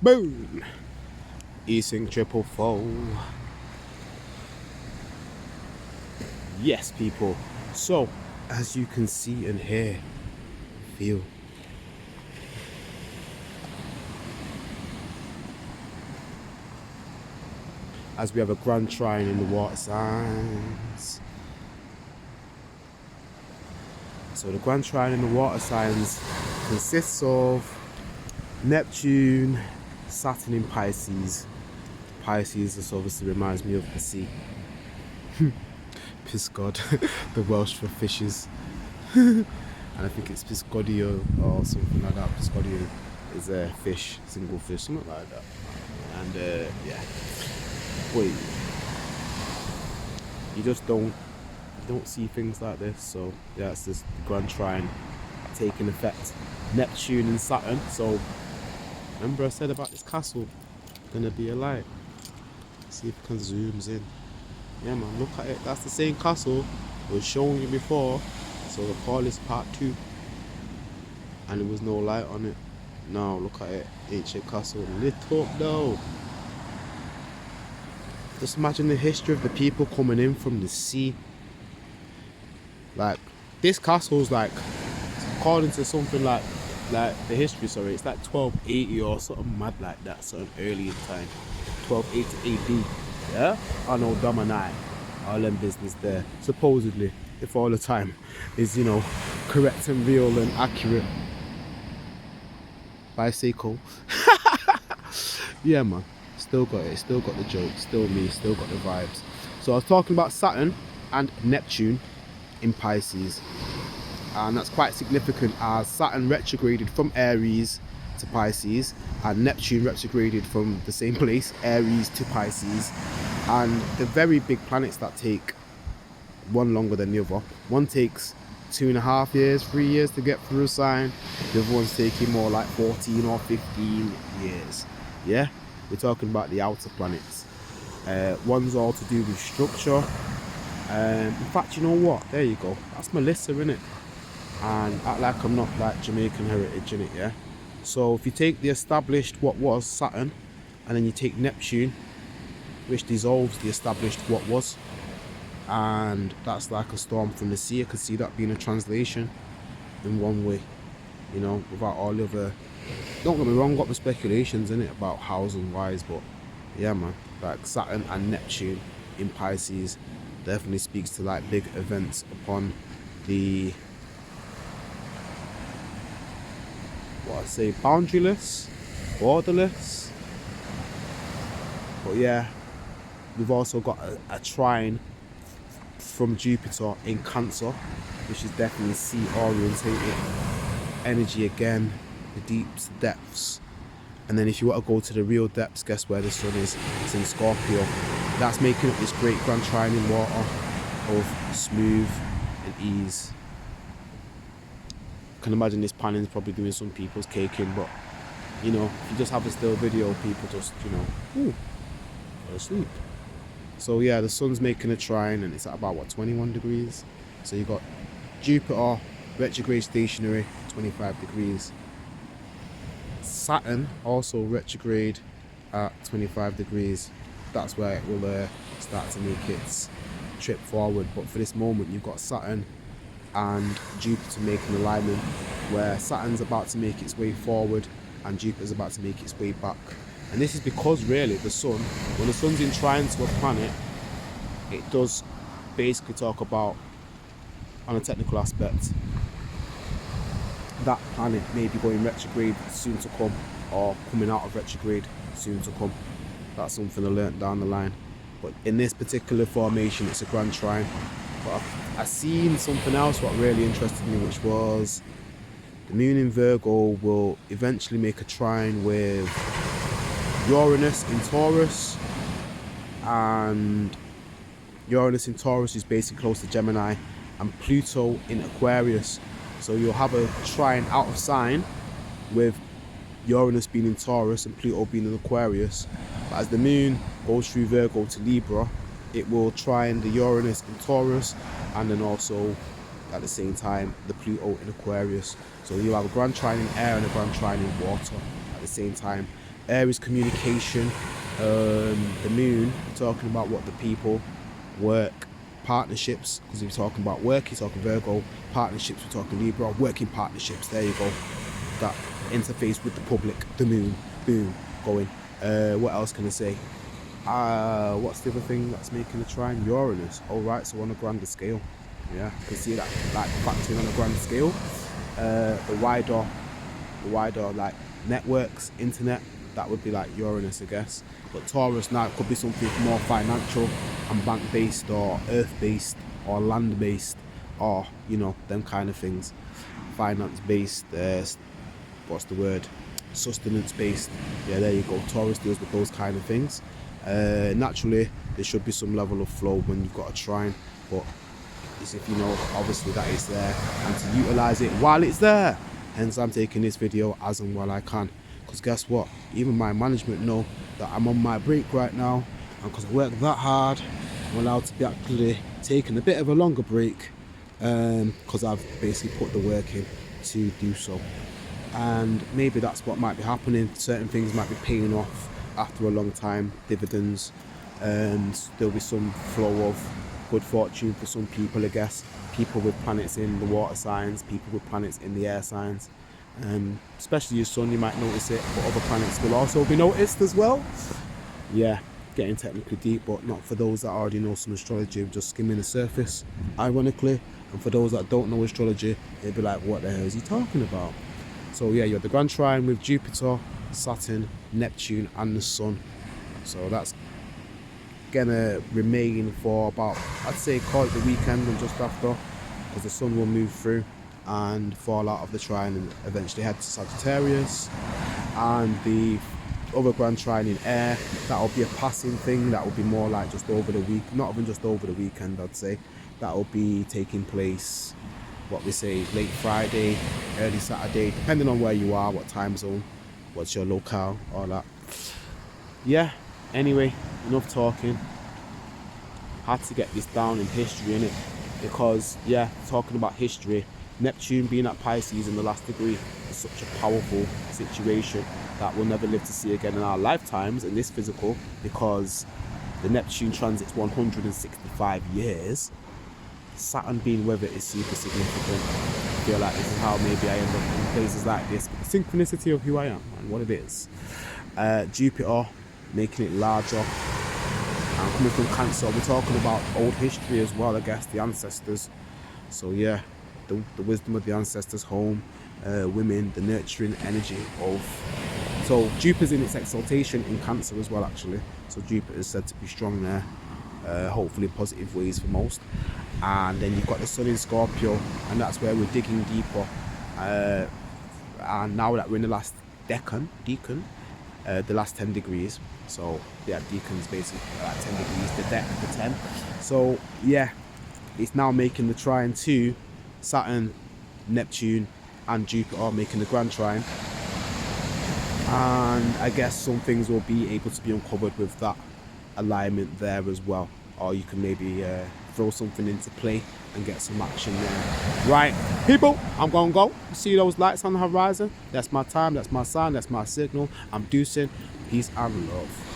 Boom! E-Sync triple fold. Yes, people. So, as you can see and hear, feel. As we have a grand trine in the water signs. So the grand trine in the water signs consists of Neptune, Saturn in Pisces. Pisces, this obviously reminds me of the sea. Piscod, the Welsh for fishes. And I think it's Piscodio or something like that. Piscodio is a fish, single fish, something like that. And yeah, wait, you just don't see things like this. So yeah, it's this grand trine taking effect. Neptune and Saturn. So remember I said about this castle gonna be a light. See if it can zooms in. Yeah man, look at it. That's the same castle I was showing you before. So the call is part 2. And there was no light on it. Now look at it. Ancient castle lit up though. Just imagine the history of the people coming in from the sea. Like this castle's like, according to something like the history, sorry, it's like 1280 or something mad like that, something early in time. 1280 AD. Yeah? I know Dominai. All them business there. Supposedly, if all the time is, you know, correct and real and accurate. By Seiko. Yeah man. Still got it, still got the joke, still me, still got the vibes. So I was talking about Saturn and Neptune in Pisces. And that's quite significant as Saturn retrograded from Aries to Pisces and Neptune retrograded from the same place, Aries to Pisces. And the very big planets that take one longer than the other. One takes 2.5 years, 3 years to get through a sign. The other one's taking more like 14 or 15 years. Yeah, we're talking about the outer planets. One's all to do with structure. In fact, you know what? There you go. That's Melissa, innit? And act like I'm not like Jamaican heritage, innit? Yeah. So if you take the established what was Saturn, and then you take Neptune, which dissolves the established what was, and that's like a storm from the sea. I could see that being a translation in one way, you know, without all the other. Don't get me wrong, got the speculations in it about hows and whys, but yeah man, like Saturn and Neptune in Pisces definitely speaks to like big events upon the, what I say, boundaryless, borderless. But yeah, we've also got a trine from Jupiter in Cancer, which is definitely sea orientated energy again, the deeps, depths. And then if you want to go to the real depths, guess where the sun is? It's in Scorpio. That's making up this great grand trine in water of smooth and ease. I can imagine this panel's probably doing some people's caking, but you know, if you just have a still video, people just, you know, go to sleep. So yeah, the sun's making a trine and it's at about what, 21 degrees. So you got Jupiter retrograde stationary, 25 degrees. Saturn also retrograde at 25 degrees. That's where it will start to make its trip forward. But for this moment, you've got Saturn and Jupiter making alignment, where Saturn's about to make its way forward and Jupiter's about to make its way back. And this is because really the sun, when the sun's in trine to a planet, it does basically talk about, on a technical aspect, that planet may be going retrograde soon to come, or coming out of retrograde soon to come. That's something I learnt down the line. But in this particular formation, it's a grand trine. But I seen something else what really interested me, which was the moon in Virgo will eventually make a trine with Uranus in Taurus, and Uranus in Taurus is basically close to Gemini, and Pluto in Aquarius. So you'll have a trine out of sign with Uranus being in Taurus and Pluto being in Aquarius. But as the moon goes through Virgo to Libra, it will trine the Uranus in Taurus, and then also at the same time the Pluto in Aquarius. So you'll have a grand trine in air and a grand trine in water at the same time. Air is communication. The moon, talking about what the people, work, partnerships, because if you're talking about work, you're talking Virgo, partnerships, we're talking Libra, working partnerships, there you go. That interface with the public, the moon, boom, going. What else can I say? What's the other thing that's making a trine? Uranus. All right, so on a grander scale, yeah, you can see that like factoring on a grander scale. The wider like networks, internet, that would be like Uranus, I guess. But Taurus now, it could be something more financial and bank based or earth based or land based, or you know, them kind of things. Finance based, what's the word? Sustenance based. Yeah, there you go. Taurus deals with those kind of things. Naturally, there should be some level of flow when you've got a trine, but it's if you know, obviously, that it's there and to utilize it while it's there. Hence, I'm taking this video as and while I can. Because guess what? Even my management know that I'm on my break right now, and because I work that hard, I'm allowed to be actually taking a bit of a longer break, because I've basically put the work in to do so. And maybe that's what might be happening. Certain things might be paying off after a long time, dividends, and there'll be some flow of good fortune for some people, I guess. People with planets in the water signs, people with planets in the air signs. Especially your sun, you might notice it, but other planets will also be noticed as well. Yeah, getting technically deep, but not for those that already know some astrology, just skimming the surface, ironically. And for those that don't know astrology, they'd be like, what the hell is he talking about? So yeah, you have the grand trine with Jupiter, Saturn, Neptune and the sun. So that's gonna remain for about, I'd say, call it the weekend and just after, because the sun will move through and fall out of the trine and eventually head to Sagittarius. And the other grand trine in air, that'll be a passing thing. That will be more like just over the week, not even just over the weekend, I'd say. That'll be taking place, what we say, late Friday, early Saturday, depending on where you are, what time zone, what's your locale, all that. Yeah, anyway, enough talking. Had to get this down in history, innit? Because, yeah, talking about history, Neptune being at Pisces in the last degree is such a powerful situation that we'll never live to see again in our lifetimes in this physical, because the Neptune transit's 165 years. Saturn being with it is super significant. I feel like this is how maybe I end up in places like this, but the synchronicity of who I am and what it is. Jupiter making it larger, and coming from Cancer, we're talking about old history as well, I guess, the ancestors. So yeah, the wisdom of the ancestors, home, women, the nurturing energy of. So Jupiter's in its exaltation in Cancer as well, actually. So Jupiter is said to be strong there, hopefully in positive ways for most. And then you've got the sun in Scorpio, and that's where we're digging deeper. And now that we're in the last decan, the last 10 degrees. So yeah, decan's basically 10 degrees, the deck, the 10. So yeah, it's now making the trine to Saturn, Neptune and Jupiter, making the grand trine. And I guess some things will be able to be uncovered with that alignment there as well. Or you can maybe throw something into play and get some action there. Right, people, I'm gonna go. See those lights on the horizon? That's my time, that's my sign, that's my signal. I'm deucing. Peace and love.